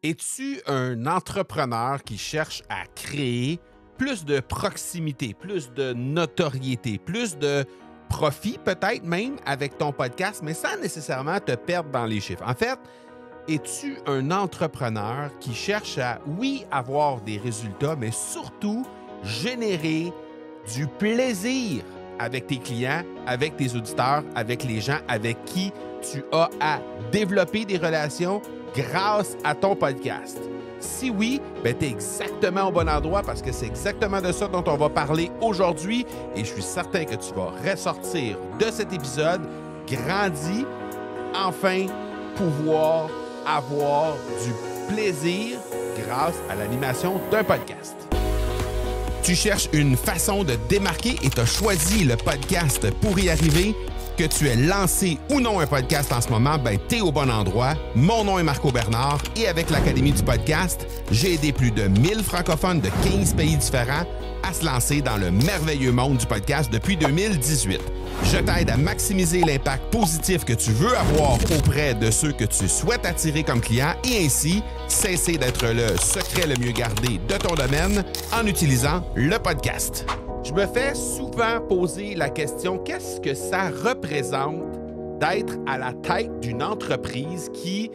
Es-tu un entrepreneur qui cherche à créer plus de proximité, plus de notoriété, plus de profit peut-être même avec ton podcast, mais sans nécessairement te perdre dans les chiffres? En fait, es-tu un entrepreneur qui cherche à, oui, avoir des résultats, mais surtout générer du plaisir avec tes clients, avec tes auditeurs, avec les gens avec qui tu as à développer des relations grâce à ton podcast? Si oui, ben tu es exactement au bon endroit parce que c'est exactement de ça dont on va parler aujourd'hui et je suis certain que tu vas ressortir de cet épisode grandi, enfin pouvoir avoir du plaisir grâce à l'animation d'un podcast. Tu cherches une façon de te démarquer et tu as choisi le podcast pour y arriver. Que tu aies lancé ou non un podcast en ce moment, ben t'es au bon endroit. Mon nom est Marco Bernard et avec l'Académie du podcast, j'ai aidé plus de 1000 francophones de 15 pays différents à se lancer dans le merveilleux monde du podcast depuis 2018. Je t'aide à maximiser l'impact positif que tu veux avoir auprès de ceux que tu souhaites attirer comme clients et ainsi cesser d'être le secret le mieux gardé de ton domaine en utilisant le podcast. Je me fais souvent poser la question, qu'est-ce que ça représente d'être à la tête d'une entreprise qui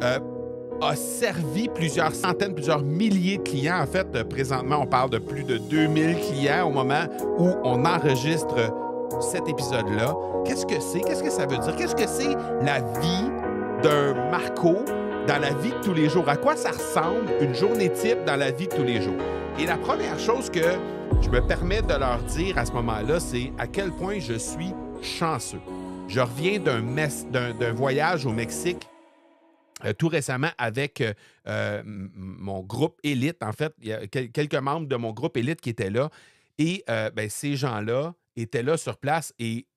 a servi plusieurs centaines, plusieurs milliers de clients. En fait, présentement, on parle de plus de 2000 clients au moment où on enregistre cet épisode-là. Qu'est-ce que c'est? Qu'est-ce que ça veut dire? Qu'est-ce que c'est la vie d'un Marco dans la vie de tous les jours? À quoi ça ressemble une journée type dans la vie de tous les jours? Et la première chose que je me permets de leur dire à ce moment-là, c'est à quel point je suis chanceux. Je reviens d'un voyage au Mexique tout récemment avec mon groupe élite. En fait, il y a quelques membres de mon groupe élite qui étaient là. Et ces gens-là étaient là sur place. Et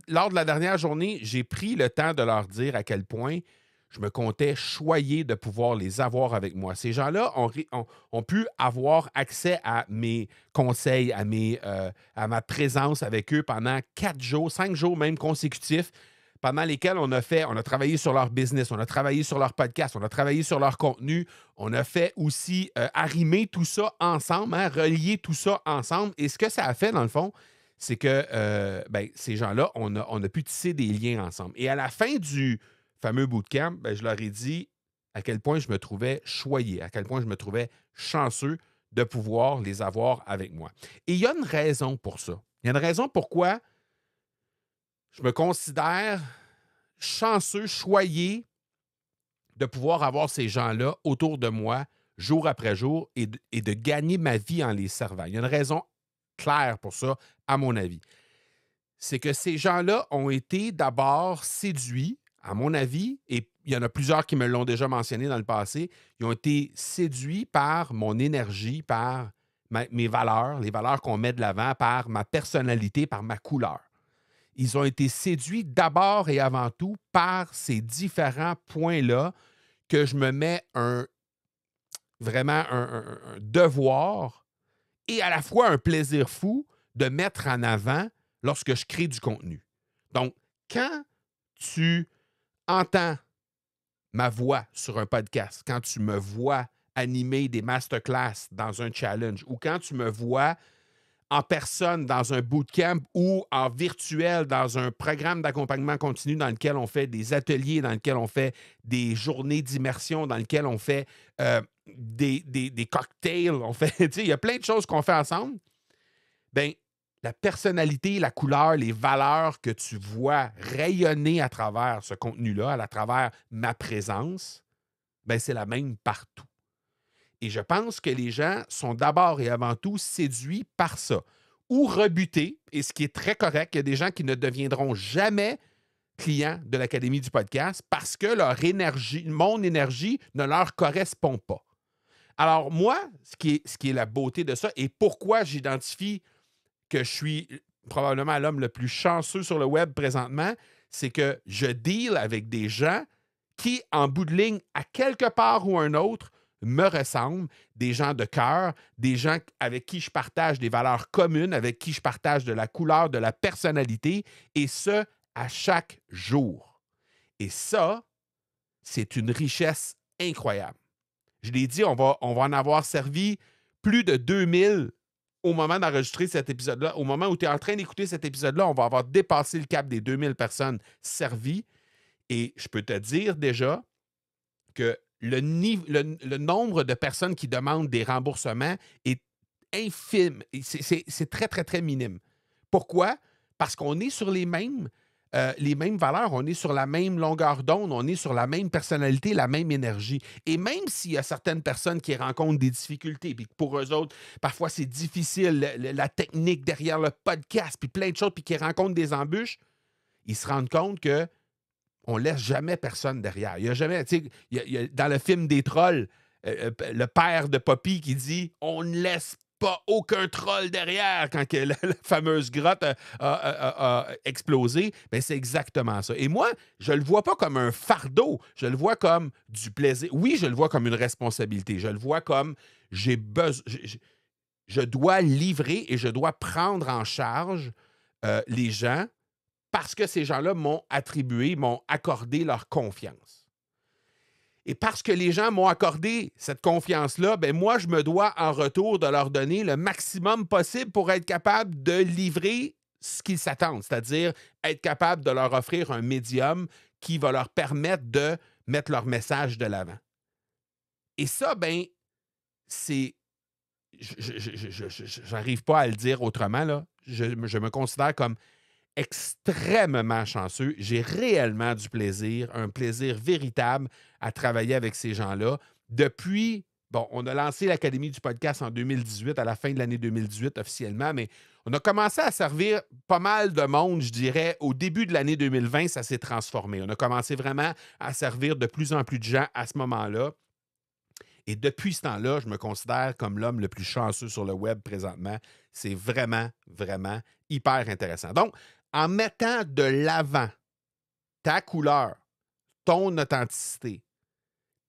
lors de la dernière journée, j'ai pris le temps de leur dire à quel point je me comptais choyé de pouvoir les avoir avec moi. Ces gens-là ont pu avoir accès à mes conseils, à ma présence avec eux pendant 4 jours, 5 jours même consécutifs, pendant lesquels on a travaillé sur leur business, on a travaillé sur leur podcast, on a travaillé sur leur contenu, on a fait aussi arrimer tout ça ensemble, hein, relier tout ça ensemble. Et ce que ça a fait, dans le fond, c'est que ces gens-là, on a pu tisser des liens ensemble. Et à la fin du fameux bootcamp, je leur ai dit à quel point je me trouvais choyé, à quel point je me trouvais chanceux de pouvoir les avoir avec moi. Et il y a une raison pour ça. Il y a une raison pourquoi je me considère chanceux, choyé de pouvoir avoir ces gens-là autour de moi jour après jour et de gagner ma vie en les servant. Il y a une raison claire pour ça, à mon avis. C'est que ces gens-là ont été d'abord séduits, à mon avis, et il y en a plusieurs qui me l'ont déjà mentionné dans le passé, ils ont été séduits par mon énergie, par mes valeurs, les valeurs qu'on met de l'avant, par ma personnalité, par ma couleur. Ils ont été séduits d'abord et avant tout par ces différents points-là que je me mets vraiment un devoir et à la fois un plaisir fou de mettre en avant lorsque je crée du contenu. Donc, quand tu entends ma voix sur un podcast, quand tu me vois animer des masterclass dans un challenge ou quand tu me vois en personne dans un bootcamp ou en virtuel dans un programme d'accompagnement continu dans lequel on fait des ateliers, dans lequel on fait des journées d'immersion, dans lequel on fait des cocktails, on fait, il y a plein de choses qu'on fait ensemble. Bien, la personnalité, la couleur, les valeurs que tu vois rayonner à travers ce contenu-là, à travers ma présence, bien, c'est la même partout. Et je pense que les gens sont d'abord et avant tout séduits par ça ou rebutés, et ce qui est très correct. Il y a des gens qui ne deviendront jamais clients de l'Académie du podcast parce que leur énergie, mon énergie ne leur correspond pas. Alors moi, ce qui est la beauté de ça et pourquoi j'identifie que je suis probablement l'homme le plus chanceux sur le web présentement, c'est que je deal avec des gens qui, en bout de ligne, à quelque part ou un autre, me ressemblent, des gens de cœur, des gens avec qui je partage des valeurs communes, avec qui je partage de la couleur, de la personnalité, et ce, à chaque jour. Et ça, c'est une richesse incroyable. Je l'ai dit, on va en avoir servi plus de 2000 au moment d'enregistrer cet épisode-là. Au moment où tu es en train d'écouter cet épisode-là, on va avoir dépassé le cap des 2000 personnes servies. Et je peux te dire déjà que le nombre de personnes qui demandent des remboursements est infime. C'est très, très, très minime. Pourquoi? Parce qu'on est sur les mêmes valeurs, on est sur la même longueur d'onde, on est sur la même personnalité, la même énergie. Et même s'il y a certaines personnes qui rencontrent des difficultés, puis pour eux autres, parfois c'est difficile, la technique derrière le podcast, puis plein de choses, puis qui rencontrent des embûches, ils se rendent compte que on laisse jamais personne derrière. Il y a jamais, tu sais, dans le film des trolls, le père de Poppy qui dit « On ne laisse pas aucun troll derrière » quand que la fameuse grotte a explosé. Bien, c'est exactement ça. Et moi, je ne le vois pas comme un fardeau. Je le vois comme du plaisir. Oui, je le vois comme une responsabilité. Je le vois comme j'ai besoin. Je dois livrer et je dois prendre en charge les gens parce que ces gens-là m'ont accordé leur confiance. Et parce que les gens m'ont accordé cette confiance-là, ben moi, je me dois en retour de leur donner le maximum possible pour être capable de livrer ce qu'ils s'attendent, c'est-à-dire être capable de leur offrir un médium qui va leur permettre de mettre leur message de l'avant. Et ça, ben, c'est... Je n'arrive pas à le dire autrement, là. Je me considère comme extrêmement chanceux. J'ai réellement du plaisir, un plaisir véritable à travailler avec ces gens-là. Depuis, bon, on a lancé l'Académie du podcast en 2018, à la fin de l'année 2018 officiellement, mais on a commencé à servir pas mal de monde, je dirais. Au début de l'année 2020, ça s'est transformé. On a commencé vraiment à servir de plus en plus de gens à ce moment-là. Et depuis ce temps-là, je me considère comme l'homme le plus chanceux sur le web présentement. C'est vraiment, vraiment hyper intéressant. Donc, en mettant de l'avant ta couleur, ton authenticité,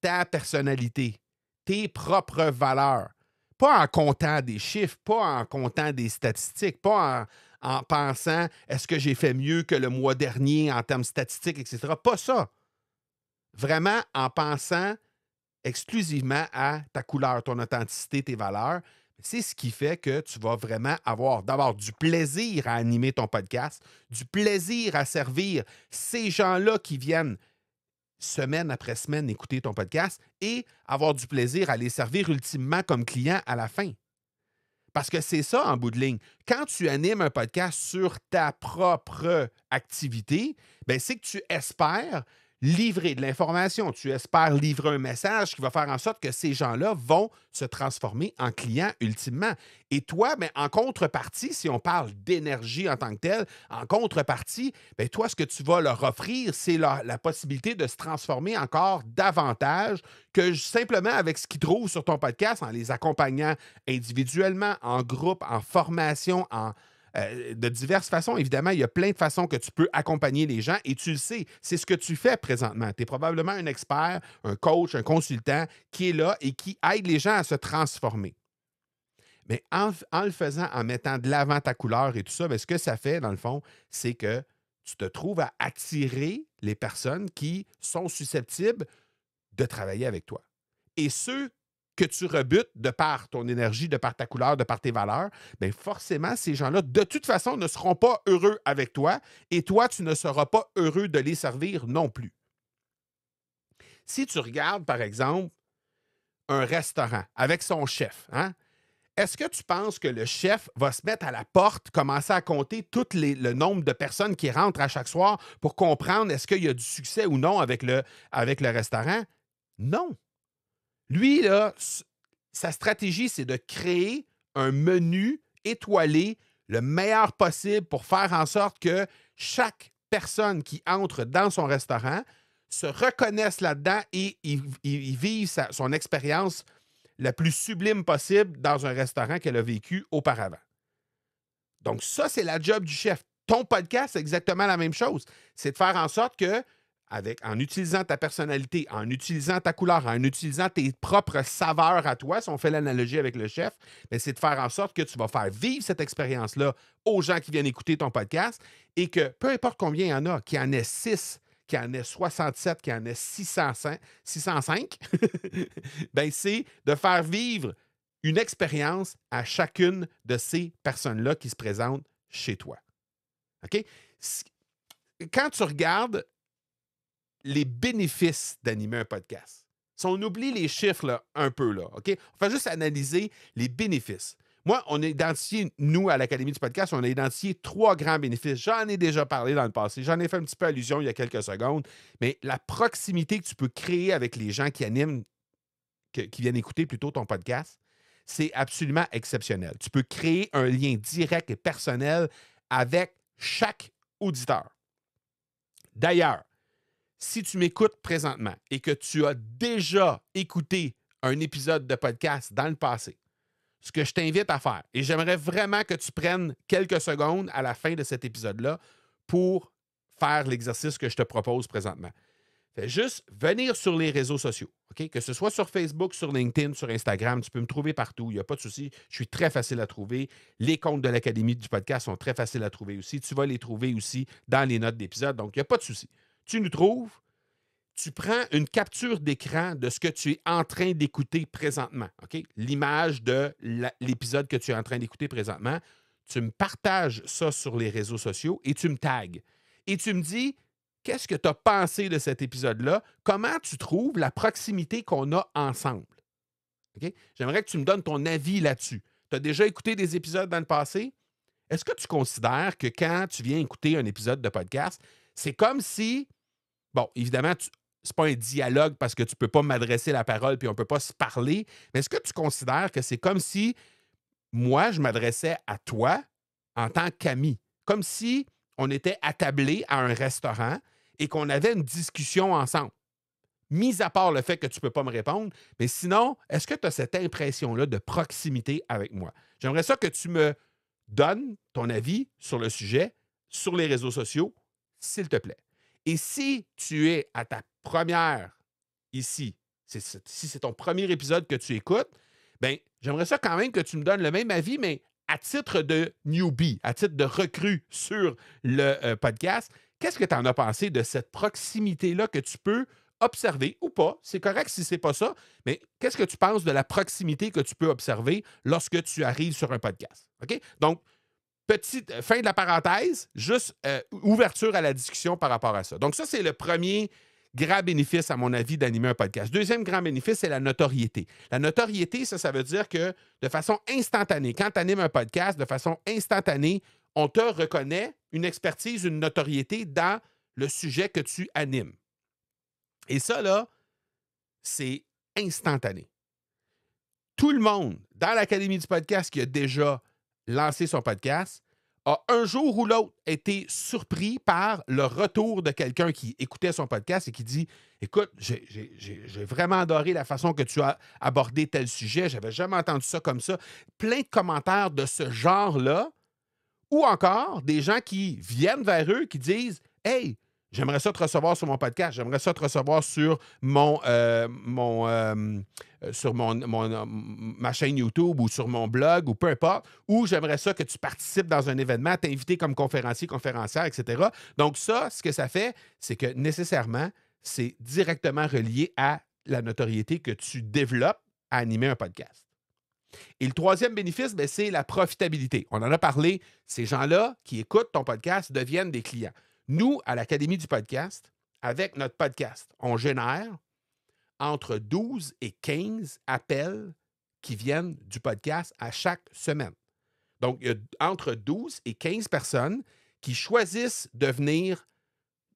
ta personnalité, tes propres valeurs, pas en comptant des chiffres, pas en comptant des statistiques, pas en pensant est-ce que j'ai fait mieux que le mois dernier en termes statistiques, etc. Pas ça. Vraiment en pensant exclusivement à ta couleur, ton authenticité, tes valeurs. C'est ce qui fait que tu vas vraiment avoir d'abord du plaisir à animer ton podcast, du plaisir à servir ces gens-là qui viennent semaine après semaine écouter ton podcast et avoir du plaisir à les servir ultimement comme client à la fin. Parce que c'est ça en bout de ligne. Quand tu animes un podcast sur ta propre activité, ben c'est que tu espères livrer de l'information, tu espères livrer un message qui va faire en sorte que ces gens-là vont se transformer en clients ultimement. Et toi, ben, en contrepartie, si on parle d'énergie en tant que telle, en contrepartie, ben, toi, ce que tu vas leur offrir, c'est la possibilité de se transformer encore davantage que simplement avec ce qu'ils trouvent sur ton podcast, en les accompagnant individuellement, en groupe, en formation, de diverses façons. Évidemment, il y a plein de façons que tu peux accompagner les gens et tu le sais, c'est ce que tu fais présentement. Tu es probablement un expert, un coach, un consultant qui est là et qui aide les gens à se transformer. Mais en le faisant, en mettant de l'avant ta couleur et tout ça, bien, ce que ça fait, dans le fond, c'est que tu te trouves à attirer les personnes qui sont susceptibles de travailler avec toi. Et ceux que tu rebutes de par ton énergie, de par ta couleur, de par tes valeurs, bien forcément, ces gens-là, de toute façon, ne seront pas heureux avec toi et toi, tu ne seras pas heureux de les servir non plus. Si tu regardes, par exemple, un restaurant avec son chef, hein, est-ce que tu penses que le chef va se mettre à la porte, commencer à compter le nombre de personnes qui rentrent à chaque soir pour comprendre est-ce qu'il y a du succès ou non avec le restaurant? Non. Lui, là, sa stratégie, c'est de créer un menu étoilé le meilleur possible pour faire en sorte que chaque personne qui entre dans son restaurant se reconnaisse là-dedans et il vive son expérience la plus sublime possible dans un restaurant qu'elle a vécu auparavant. Donc ça, c'est la job du chef. Ton podcast, c'est exactement la même chose. C'est de faire en sorte que en utilisant ta personnalité, en utilisant ta couleur, en utilisant tes propres saveurs à toi, si on fait l'analogie avec le chef, bien, c'est de faire en sorte que tu vas faire vivre cette expérience-là aux gens qui viennent écouter ton podcast et que peu importe combien il y en a, qu'il y en ait 6, qu'il y en ait 67, qu'il y en ait 605, ben c'est de faire vivre une expérience à chacune de ces personnes-là qui se présentent chez toi. OK? Quand tu regardes les bénéfices d'animer un podcast, si on oublie les chiffres là, un peu, là, OK? On va juste analyser les bénéfices. Moi, on a identifié, nous, à l'Académie du podcast, on a identifié 3 grands bénéfices. J'en ai déjà parlé dans le passé. J'en ai fait un petit peu allusion il y a quelques secondes. Mais la proximité que tu peux créer avec les gens qui animent, qui viennent écouter plutôt ton podcast, c'est absolument exceptionnel. Tu peux créer un lien direct et personnel avec chaque auditeur. D'ailleurs, si tu m'écoutes présentement et que tu as déjà écouté un épisode de podcast dans le passé, ce que je t'invite à faire, et j'aimerais vraiment que tu prennes quelques secondes à la fin de cet épisode-là pour faire l'exercice que je te propose présentement. Fais juste venir sur les réseaux sociaux, OK? Que ce soit sur Facebook, sur LinkedIn, sur Instagram, tu peux me trouver partout, il n'y a pas de souci. Je suis très facile à trouver. Les comptes de l'Académie du podcast sont très faciles à trouver aussi. Tu vas les trouver aussi dans les notes d'épisode, donc il n'y a pas de souci. Tu nous trouves, tu prends une capture d'écran de ce que tu es en train d'écouter présentement, OK? L'image de l'épisode que tu es en train d'écouter présentement. Tu me partages ça sur les réseaux sociaux et tu me tags. Et tu me dis, qu'est-ce que tu as pensé de cet épisode-là? Comment tu trouves la proximité qu'on a ensemble? OK? J'aimerais que tu me donnes ton avis là-dessus. Tu as déjà écouté des épisodes dans le passé? Est-ce que tu considères que quand tu viens écouter un épisode de podcast, c'est comme si, bon, évidemment, c'est pas un dialogue parce que tu ne peux pas m'adresser la parole puis on ne peut pas se parler, mais est-ce que tu considères que c'est comme si moi, je m'adressais à toi en tant qu'ami? Comme si on était attablés à un restaurant et qu'on avait une discussion ensemble. Mis à part le fait que tu ne peux pas me répondre, mais sinon, est-ce que tu as cette impression-là de proximité avec moi? J'aimerais ça que tu me donnes ton avis sur le sujet sur les réseaux sociaux, s'il te plaît. Et si tu es à ta première ici, si c'est ton premier épisode que tu écoutes, bien, j'aimerais ça quand même que tu me donnes le même avis, mais à titre de newbie, à titre de recrue sur le podcast. Qu'est-ce que tu en as pensé de cette proximité-là que tu peux observer ou pas? C'est correct si ce n'est pas ça, mais qu'est-ce que tu penses de la proximité que tu peux observer lorsque tu arrives sur un podcast? OK? Donc, petite fin de la parenthèse, juste ouverture à la discussion par rapport à ça. Donc, ça, c'est le premier grand bénéfice, à mon avis, d'animer un podcast. Deuxième grand bénéfice, c'est la notoriété. La notoriété, ça veut dire que de façon instantanée, quand tu animes un podcast, de façon instantanée, on te reconnaît une expertise, une notoriété dans le sujet que tu animes. Et ça, là, c'est instantané. Tout le monde dans l'Académie du podcast qui a déjà lancé son podcast a un jour ou l'autre été surpris par le retour de quelqu'un qui écoutait son podcast et qui dit « Écoute, j'ai vraiment adoré la façon que tu as abordé tel sujet, j'avais jamais entendu ça comme ça. » Plein de commentaires de ce genre-là, ou encore des gens qui viennent vers eux qui disent « Hey, j'aimerais ça te recevoir sur mon podcast. J'aimerais ça te recevoir sur ma chaîne YouTube ou sur mon blog ou peu importe. Ou j'aimerais ça que tu participes dans un événement, t'inviter comme conférencier, conférencière, etc. » Donc ça, ce que ça fait, c'est que nécessairement, c'est directement relié à la notoriété que tu développes à animer un podcast. Et le troisième bénéfice, bien, c'est la profitabilité. On en a parlé. Ces gens-là qui écoutent ton podcast deviennent des clients. Nous, à l'Académie du podcast, avec notre podcast, on génère entre 12 et 15 appels qui viennent du podcast à chaque semaine. Donc, il y a entre 12 et 15 personnes qui choisissent de venir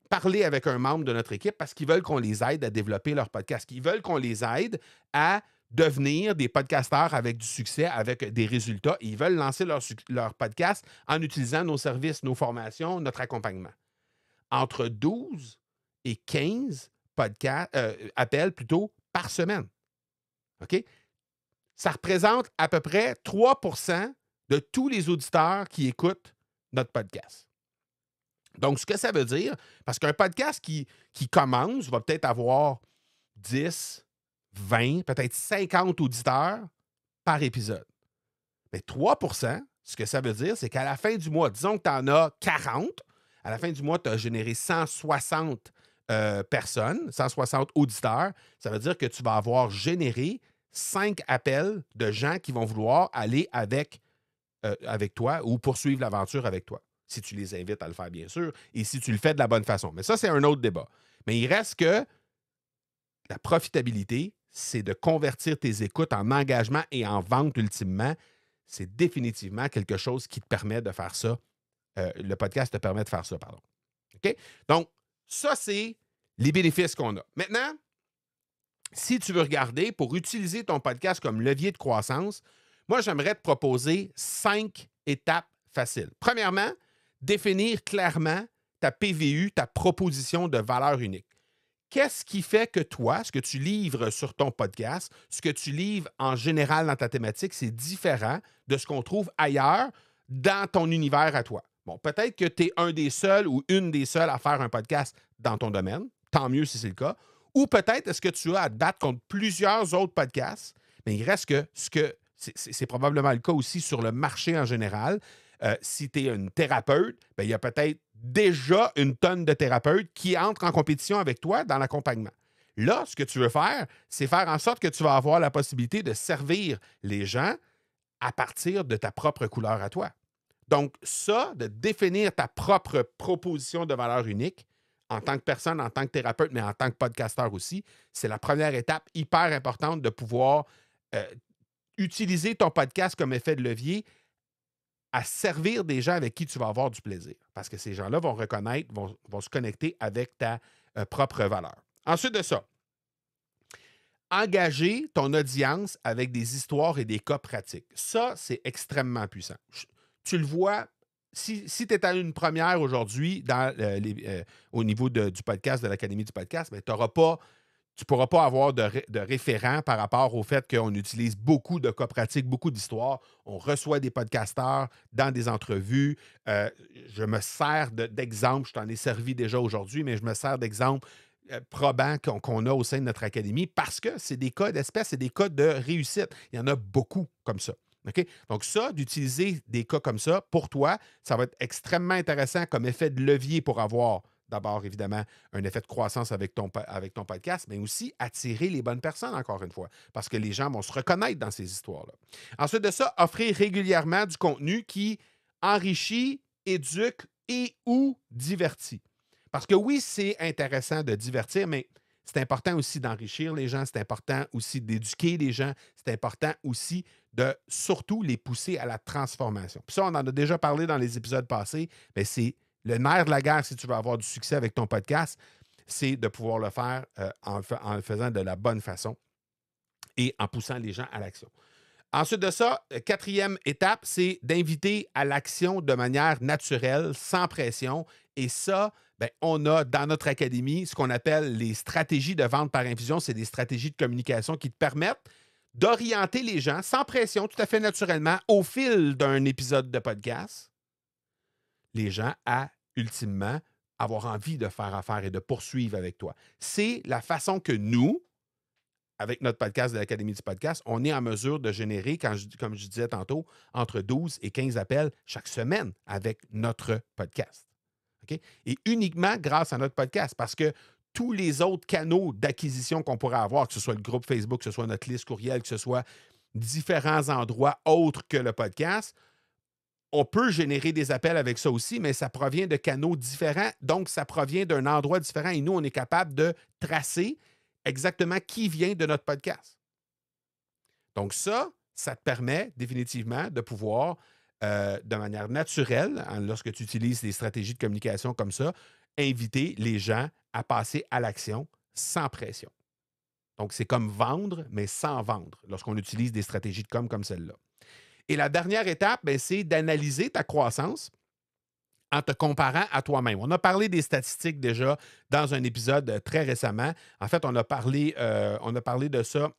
parler avec un membre de notre équipe parce qu'ils veulent qu'on les aide à développer leur podcast, qu'ils veulent qu'on les aide à devenir des podcasteurs avec du succès, avec des résultats. Et ils veulent lancer leur podcast en utilisant nos services, nos formations, notre accompagnement. Entre 12 et 15 appels plutôt par semaine. OK? Ça représente à peu près 3 % de tous les auditeurs qui écoutent notre podcast. Donc, ce que ça veut dire, parce qu'un podcast qui commence va peut-être avoir 10, 20, peut-être 50 auditeurs par épisode. Mais 3 %, ce que ça veut dire, c'est qu'à la fin du mois, disons que tu en as 40, à la fin du mois, tu as généré 160 personnes, 160 auditeurs, ça veut dire que tu vas avoir généré 5 appels de gens qui vont vouloir aller avec toi ou poursuivre l'aventure avec toi. Si tu les invites à le faire, bien sûr, et si tu le fais de la bonne façon. Mais ça, c'est un autre débat. Mais il reste que la profitabilité, c'est de convertir tes écoutes en engagement et en vente ultimement. C'est définitivement quelque chose qui te permet de faire ça. Le podcast te permet de faire ça, pardon. OK? Donc, ça, c'est les bénéfices qu'on a. Maintenant, si tu veux regarder pour utiliser ton podcast comme levier de croissance, moi, j'aimerais te proposer 5 étapes faciles. Premièrement, définir clairement ta PVU, ta proposition de valeur unique. Qu'est-ce qui fait que toi, ce que tu livres sur ton podcast, ce que tu livres en général dans ta thématique, c'est différent de ce qu'on trouve ailleurs dans ton univers à toi? Bon, peut-être que tu es un des seuls ou une des seules à faire un podcast dans ton domaine. Tant mieux si c'est le cas. Ou peut-être est-ce que tu as à te battre contre plusieurs autres podcasts, mais il reste que c'est probablement le cas aussi sur le marché en général. Si tu es une thérapeute, bien, il y a peut-être déjà une tonne de thérapeutes qui entrent en compétition avec toi dans l'accompagnement. Là, ce que tu veux faire, c'est faire en sorte que tu vas avoir la possibilité de servir les gens à partir de ta propre couleur à toi. Donc, ça, de définir ta propre proposition de valeur unique en tant que personne, en tant que thérapeute, mais en tant que podcasteur aussi, c'est la première étape hyper importante de pouvoir utiliser ton podcast comme effet de levier à servir des gens avec qui tu vas avoir du plaisir. Parce que ces gens-là vont reconnaître, vont se connecter avec ta propre valeur. Ensuite de ça, engager ton audience avec des histoires et des cas pratiques. Ça, c'est extrêmement puissant. Tu le vois, si tu es à une première aujourd'hui au niveau du podcast, de l'Académie du podcast, mais tu ne pourras pas avoir de référent par rapport au fait qu'on utilise beaucoup de cas pratiques, beaucoup d'histoires. On reçoit des podcasteurs dans des entrevues. Je me sers d'exemples. Je t'en ai servi déjà aujourd'hui, mais je me sers d'exemples probants qu'on a au sein de notre académie parce que c'est des cas d'espèce, c'est des cas de réussite. Il y en a beaucoup comme ça. Okay? Donc ça, d'utiliser des cas comme ça, pour toi, ça va être extrêmement intéressant comme effet de levier pour avoir d'abord, évidemment, un effet de croissance avec ton podcast, mais aussi attirer les bonnes personnes, encore une fois, parce que les gens vont se reconnaître dans ces histoires-là. Ensuite de ça, offrir régulièrement du contenu qui enrichit, éduque et ou divertit. Parce que oui, c'est intéressant de divertir, mais c'est important aussi d'enrichir les gens, c'est important aussi d'éduquer les gens, c'est important aussi de surtout les pousser à la transformation. Puis ça, on en a déjà parlé dans les épisodes passés, mais c'est le nerf de la guerre si tu veux avoir du succès avec ton podcast, c'est de pouvoir le faire en le faisant de la bonne façon et en poussant les gens à l'action. Ensuite de ça, quatrième étape, c'est d'inviter à l'action de manière naturelle, sans pression. Et ça, bien, on a dans notre académie ce qu'on appelle les stratégies de vente par infusion. C'est des stratégies de communication qui te permettent d'orienter les gens sans pression, tout à fait naturellement, au fil d'un épisode de podcast, les gens à, ultimement, avoir envie de faire affaire et de poursuivre avec toi. C'est la façon que nous, avec notre podcast de l'Académie du podcast, on est en mesure de générer, comme je disais tantôt, entre 12 et 15 appels chaque semaine avec notre podcast. Okay? Et uniquement grâce à notre podcast, parce que tous les autres canaux d'acquisition qu'on pourrait avoir, que ce soit le groupe Facebook, que ce soit notre liste courriel, que ce soit différents endroits autres que le podcast, on peut générer des appels avec ça aussi, mais ça provient de canaux différents, donc ça provient d'un endroit différent et nous, on est capable de tracer exactement qui vient de notre podcast. Donc ça te permet définitivement de pouvoir, de manière naturelle, lorsque tu utilises des stratégies de communication comme ça, inviter les gens à passer à l'action sans pression. Donc c'est comme vendre, mais sans vendre, lorsqu'on utilise des stratégies de com comme celle-là. Et la dernière étape, bien, c'est d'analyser ta croissance en te comparant à toi-même. On a parlé des statistiques déjà dans un épisode très récemment. En fait, on a parlé de ça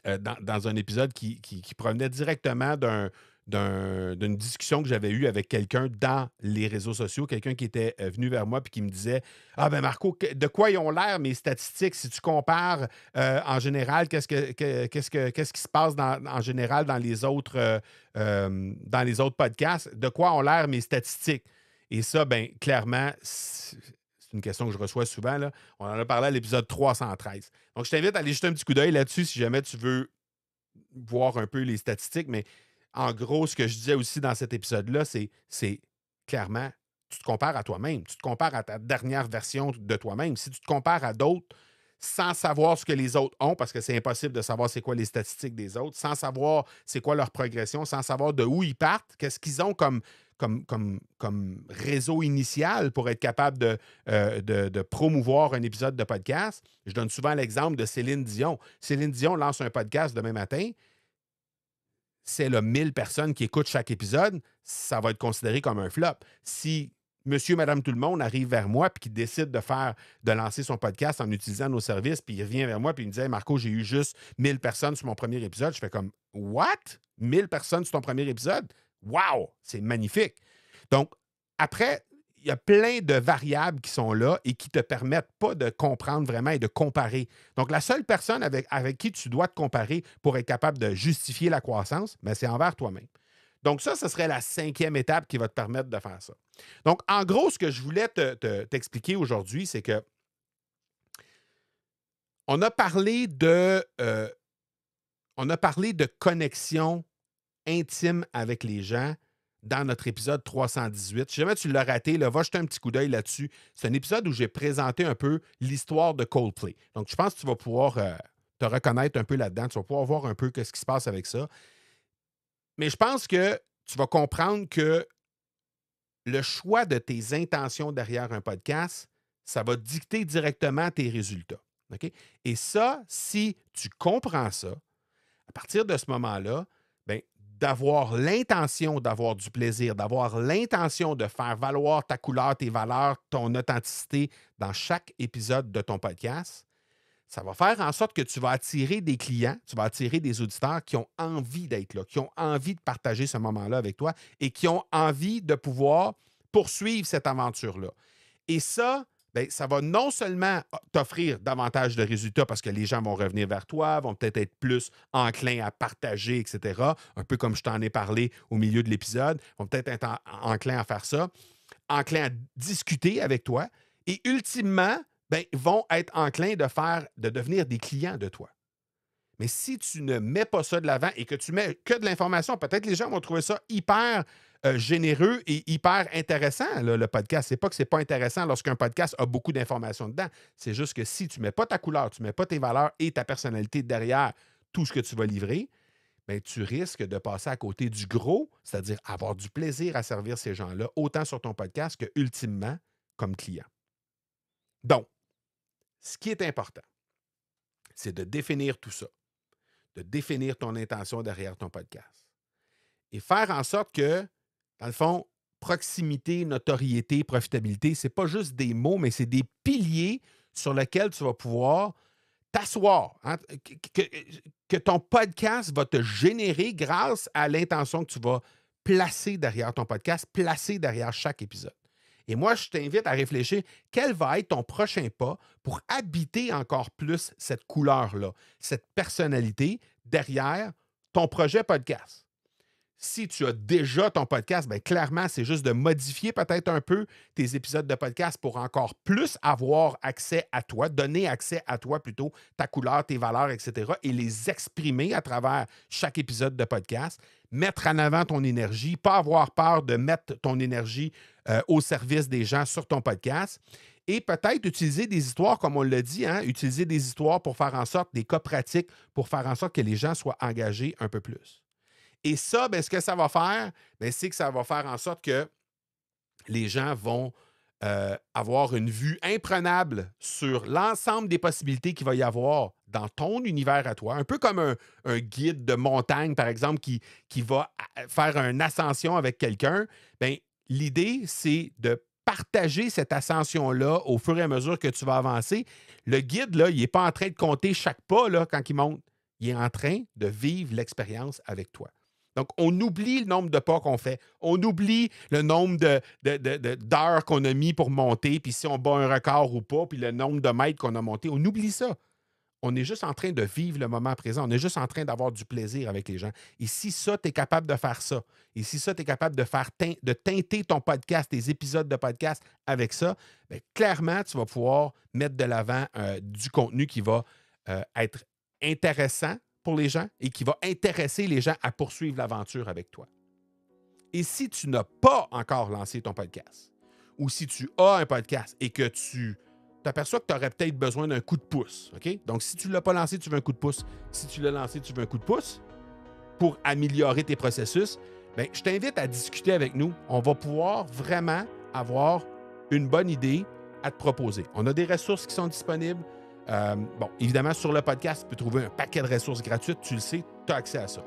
dans un épisode qui provenait directement d'une discussion que j'avais eue avec quelqu'un dans les réseaux sociaux, quelqu'un qui était venu vers moi et qui me disait « Ah ben Marco, de quoi ils ont l'air mes statistiques? Si tu compares en général, qu'est-ce qui se passe en général dans les autres podcasts? De quoi ont l'air mes statistiques? » Et ça, bien, clairement, c'est une question que je reçois souvent. Là. On en a parlé à l'épisode 313. Donc, je t'invite à aller jeter un petit coup d'œil là-dessus si jamais tu veux voir un peu les statistiques. Mais en gros, ce que je disais aussi dans cet épisode-là, c'est clairement, tu te compares à toi-même. Tu te compares à ta dernière version de toi-même. Si tu te compares à d'autres sans savoir ce que les autres ont, parce que c'est impossible de savoir c'est quoi les statistiques des autres, sans savoir c'est quoi leur progression, sans savoir de où ils partent, qu'est-ce qu'ils ont comme réseau initial pour être capable de promouvoir un épisode de podcast. Je donne souvent l'exemple de Céline Dion. Céline Dion lance un podcast demain matin. C'est le 1000 personnes qui écoutent chaque épisode, ça va être considéré comme un flop. Si monsieur, madame, tout le monde arrive vers moi et qui décide de lancer son podcast en utilisant nos services, puis il revient vers moi et il me dit hey, Marco, j'ai eu juste 1000 personnes sur mon premier épisode. Je fais comme What? 1000 personnes sur ton premier épisode? Wow! C'est magnifique. Donc, après, il y a plein de variables qui sont là et qui ne te permettent pas de comprendre vraiment et de comparer. Donc, la seule personne avec qui tu dois te comparer pour être capable de justifier la croissance, ben, c'est envers toi-même. Donc, ça, ce serait la 5e étape qui va te permettre de faire ça. Donc, en gros, ce que je voulais t'expliquer aujourd'hui, c'est que on a parlé de connexion intime avec les gens dans notre épisode 318. Si jamais tu l'as raté, là, va jeter un petit coup d'œil là-dessus. C'est un épisode où j'ai présenté un peu l'histoire de Coldplay. Donc, je pense que tu vas pouvoir te reconnaître un peu là-dedans. Tu vas pouvoir voir un peu ce qui se passe avec ça. Mais je pense que tu vas comprendre que le choix de tes intentions derrière un podcast, ça va dicter directement tes résultats. OK? Et ça, si tu comprends ça, à partir de ce moment-là, bien, d'avoir l'intention d'avoir du plaisir, d'avoir l'intention de faire valoir ta couleur, tes valeurs, ton authenticité dans chaque épisode de ton podcast, ça va faire en sorte que tu vas attirer des clients, tu vas attirer des auditeurs qui ont envie d'être là, qui ont envie de partager ce moment-là avec toi et qui ont envie de pouvoir poursuivre cette aventure-là. Et ça, bien, ça va non seulement t'offrir davantage de résultats parce que les gens vont revenir vers toi, vont peut-être être plus enclins à partager, etc., un peu comme je t'en ai parlé au milieu de l'épisode, vont peut-être être enclins à faire ça, enclins à discuter avec toi et ultimement, bien, vont être enclins de devenir des clients de toi. Mais si tu ne mets pas ça de l'avant et que tu mets que de l'information, peut-être les gens vont trouver ça hyper généreux et hyper intéressant, là, le podcast. C'est pas que c'est pas intéressant lorsqu'un podcast a beaucoup d'informations dedans. C'est juste que si tu ne mets pas ta couleur, tu ne mets pas tes valeurs et ta personnalité derrière tout ce que tu vas livrer, bien, tu risques de passer à côté du gros, c'est-à-dire avoir du plaisir à servir ces gens-là, autant sur ton podcast que ultimement comme client. Donc, ce qui est important, c'est de définir tout ça, de définir ton intention derrière ton podcast et faire en sorte que, dans le fond, proximité, notoriété, profitabilité, ce n'est pas juste des mots, mais c'est des piliers sur lesquels tu vas pouvoir t'asseoir, hein, que ton podcast va te générer grâce à l'intention que tu vas placer derrière ton podcast, placer derrière chaque épisode. Et moi, je t'invite à réfléchir, quel va être ton prochain pas pour habiter encore plus cette couleur-là, cette personnalité derrière ton projet podcast. Si tu as déjà ton podcast, bien, clairement, c'est juste de modifier peut-être un peu tes épisodes de podcast pour encore plus avoir accès à toi, donner accès à toi plutôt, ta couleur, tes valeurs, etc., et les exprimer à travers chaque épisode de podcast. Mettre en avant ton énergie, pas avoir peur de mettre ton énergie au service des gens sur ton podcast. Et peut-être utiliser des histoires, comme on l'a dit, hein, utiliser des histoires pour faire en sorte, des cas pratiques, pour faire en sorte que les gens soient engagés un peu plus. Et ça, bien, ce que ça va faire, bien, c'est que ça va faire en sorte que les gens vont avoir une vue imprenable sur l'ensemble des possibilités qu'il va y avoir dans ton univers à toi, un peu comme un guide de montagne, par exemple, qui va faire une ascension avec quelqu'un. Bien, l'idée, c'est de partager cette ascension-là au fur et à mesure que tu vas avancer. Le guide, là, il n'est pas en train de compter chaque pas là, quand il monte. Il est en train de vivre l'expérience avec toi. Donc, on oublie le nombre de pas qu'on fait. On oublie le nombre d'heures qu'on a mis pour monter, puis si on bat un record ou pas, puis le nombre de mètres qu'on a monté. On oublie ça. On est juste en train de vivre le moment présent. On est juste en train d'avoir du plaisir avec les gens. Et si ça, tu es capable de faire ça, et si ça, tu es capable de teinter ton podcast, tes épisodes de podcast avec ça, bien, clairement, tu vas pouvoir mettre de l'avant du contenu qui va être intéressant pour les gens et qui va intéresser les gens à poursuivre l'aventure avec toi. Et si tu n'as pas encore lancé ton podcast, ou si tu as un podcast et que tu t'aperçois que tu aurais peut-être besoin d'un coup de pouce, OK? Donc, si tu ne l'as pas lancé, tu veux un coup de pouce. Si tu l'as lancé, tu veux un coup de pouce pour améliorer tes processus, bien, je t'invite à discuter avec nous. On va pouvoir vraiment avoir une bonne idée à te proposer. On a des ressources qui sont disponibles. Évidemment, sur le podcast, tu peux trouver un paquet de ressources gratuites. Tu le sais, tu as accès à ça.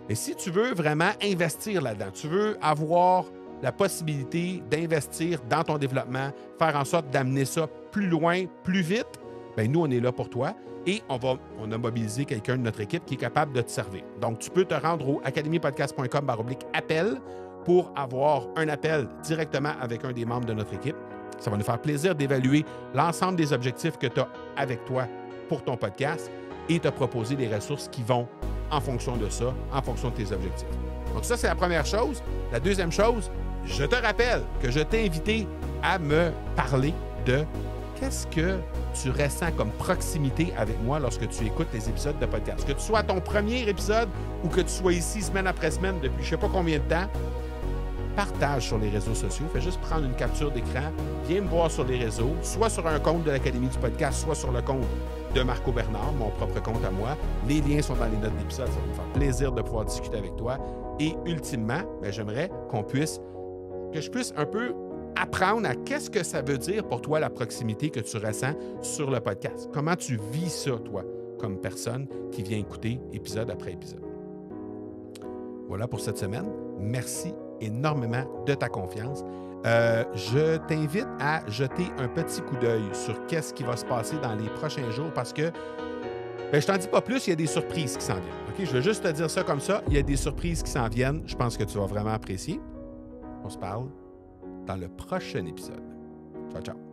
Mais si tu veux vraiment investir là-dedans, tu veux avoir la possibilité d'investir dans ton développement, faire en sorte d'amener ça plus loin, plus vite, bien, nous, on est là pour toi et on a mobilisé quelqu'un de notre équipe qui est capable de te servir. Donc, tu peux te rendre au academypodcast.com/appel pour avoir un appel directement avec un des membres de notre équipe. Ça va nous faire plaisir d'évaluer l'ensemble des objectifs que tu as avec toi pour ton podcast et te proposer des ressources qui vont en fonction de ça, en fonction de tes objectifs. Donc ça, c'est la première chose. La deuxième chose, je te rappelle que je t'ai invité à me parler de qu'est-ce que tu ressens comme proximité avec moi lorsque tu écoutes les épisodes de podcast. Que tu sois à ton premier épisode ou que tu sois ici semaine après semaine depuis je ne sais pas combien de temps, partage sur les réseaux sociaux. Fais juste prendre une capture d'écran, viens me voir sur les réseaux, soit sur un compte de l'Académie du podcast, soit sur le compte de Marco Bernard, mon propre compte à moi. Les liens sont dans les notes d'épisode. Ça va me faire plaisir de pouvoir discuter avec toi. Et ultimement, bien, j'aimerais que je puisse un peu apprendre à qu'est-ce que ça veut dire pour toi la proximité que tu ressens sur le podcast. Comment tu vis ça, toi, comme personne qui vient écouter épisode après épisode. Voilà pour cette semaine. Merci énormément de ta confiance. Je t'invite à jeter un petit coup d'œil sur qu'est-ce qui va se passer dans les prochains jours parce que je t'en dis pas plus, il y a des surprises qui s'en viennent. Okay? Je veux juste te dire ça comme ça. Il y a des surprises qui s'en viennent. Je pense que tu vas vraiment apprécier. On se parle dans le prochain épisode. Ciao, ciao.